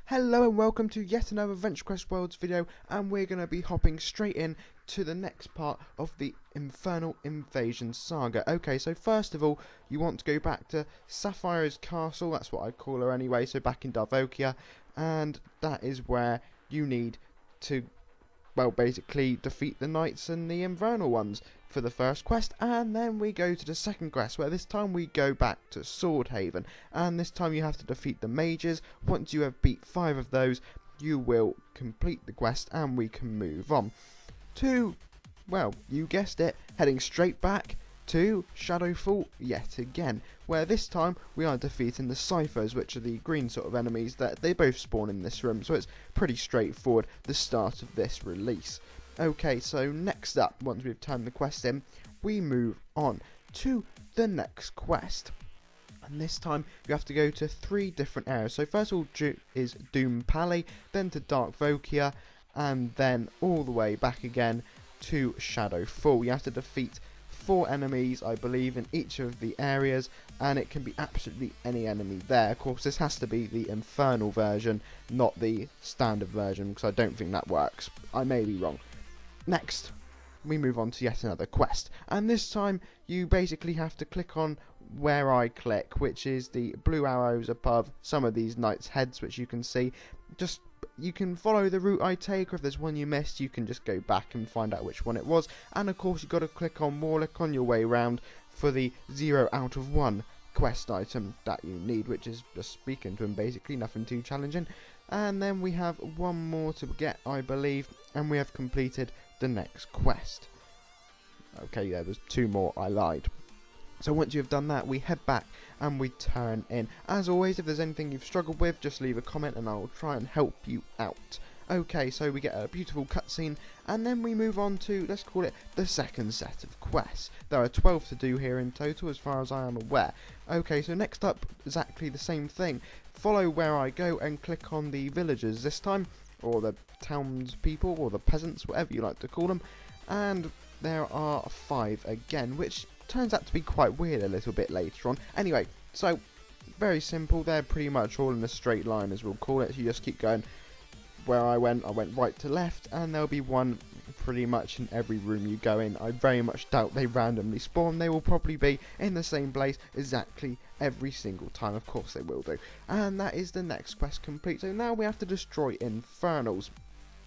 Hello and welcome to yet another Venture Quest Worlds video, and we're going to be hopping straight in to the next part of the Infernal Invasion saga. Okay, so first of all, you want to go back to Sapphire's castle, that's what I call her anyway, so back in Darvokia, and that is where you need to, well, basically defeat the knights and the infernal ones for the first quest, and then we go to the second quest, where this time we go back to SwordHaven, and this time you have to defeat the mages. Once you have beat 5 of those, you will complete the quest and we can move on to, well, you guessed it, heading straight back to Shadowfall yet again, where this time we are defeating the ciphers, which are the green sort of enemies that they both spawn in this room, so it's pretty straightforward, the start of this release. Okay, so next up, once we've turned the quest in, we move on to the next quest. And this time you have to go to 3 different areas. So first of all is Doompally, then to Darvokia, and then all the way back again to Shadowfall. You have to defeat 4 enemies, I believe, in each of the areas, and it can be absolutely any enemy there. Of course, this has to be the Infernal version, not the standard version, because I don't think that works. I may be wrong. Next, we move on to yet another quest, and this time you basically have to click on where I click, which is the blue arrows above some of these knights' heads, which you can see. Just, you can follow the route I take, or if there's one you missed, you can just go back and find out which one it was. And of course, you've got to click on Warlock on your way round for the 0 out of 1 quest item that you need, which is just speaking to him, basically, nothing too challenging. And then we have one more to get, I believe, and we have completed the next quest. Okay, there was 2 more, I lied. So once you've done that, we head back and we turn in. As always, if there's anything you've struggled with, just leave a comment and I'll try and help you out. Okay, so we get a beautiful cutscene, and then we move on to, let's call it, the second set of quests. There are 12 to do here in total, as far as I am aware. Okay, so next up, exactly the same thing. Follow where I go and click on the villagers this time, or the townspeople, or the peasants, whatever you like to call them. And there are 5 again, which turns out to be quite weird a little bit later on. Anyway, so, very simple, they're pretty much all in a straight line, as we'll call it. So you just keep going. Where I went right to left, and there'll be one pretty much in every room you go in. I very much doubt they randomly spawn. They will probably be in the same place exactly every single time. Of course they will do. And that is the next quest complete. So now we have to destroy infernals.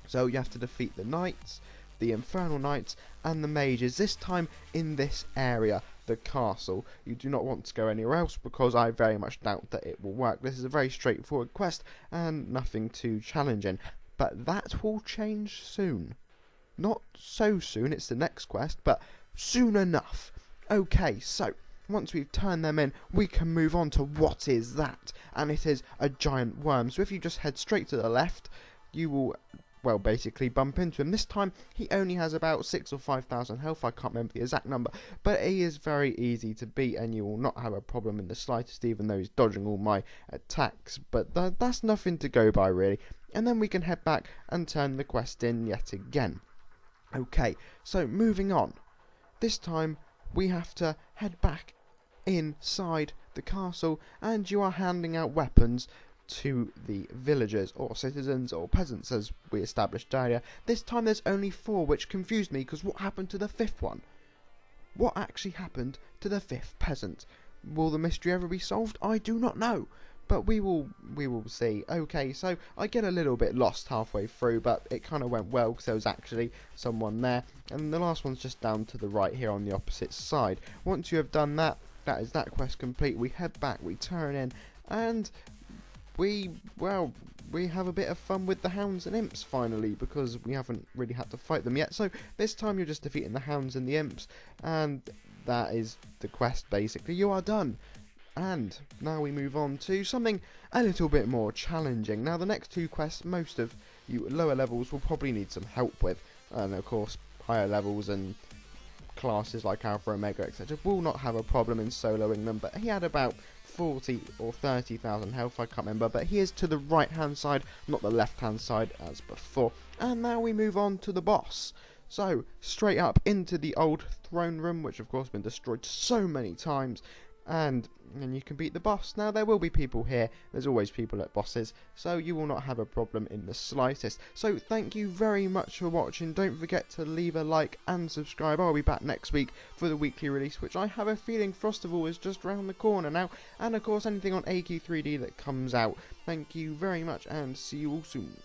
So you have to defeat the knights, the infernal knights, and the mages, this time in this area, the castle. You do not want to go anywhere else, because I very much doubt that it will work. This is a very straightforward quest and nothing too challenging, but that will change soon. Not so soon, it's the next quest, but soon enough. Okay, so once we've turned them in, we can move on to what is that, and it is a giant worm. So if you just head straight to the left, you will, well, basically bump into him. This time he only has about 6,000 or 5,000 health, I can't remember the exact number, but he is very easy to beat and you will not have a problem in the slightest, even though he's dodging all my attacks. But that's nothing to go by, really. And then we can head back and turn the quest in yet again. Okay, so moving on. This time we have to head back inside the castle, and you are handing out weapons to the villagers, or citizens, or peasants, as we established earlier. This time there's only 4, which confused me, because what happened to the 5th one? What actually happened to the 5th peasant? Will the mystery ever be solved? I do not know, but we will see. Okay, so I get a little bit lost halfway through, but it kind of went well, because there was actually someone there, and the last one's just down to the right here on the opposite side. Once you have done that, that is that quest complete. We head back, we turn in, and we have a bit of fun with the hounds and imps finally, because we haven't really had to fight them yet. So this time you're just defeating the hounds and the imps, and that is the quest basically. You are done. And now we move on to something a little bit more challenging. Now the next 2 quests, most of you lower levels will probably need some help with, and of course higher levels and classes like Alpha, Omega, etc. will not have a problem in soloing them, but he had about 40 or 30,000 health, I can't remember, but he is to the right hand side, not the left hand side as before. And now we move on to the boss. So straight up into the old throne room, which of course has been destroyed so many times, and you can beat the boss. Now, there will be people here, there's always people at bosses, so you will not have a problem in the slightest. So thank you very much for watching. Don't forget to leave a like and subscribe. I'll be back next week for the weekly release, which I have a feeling Frostival is just round the corner now, and of course anything on AQ3D that comes out. Thank you very much, and see you all soon.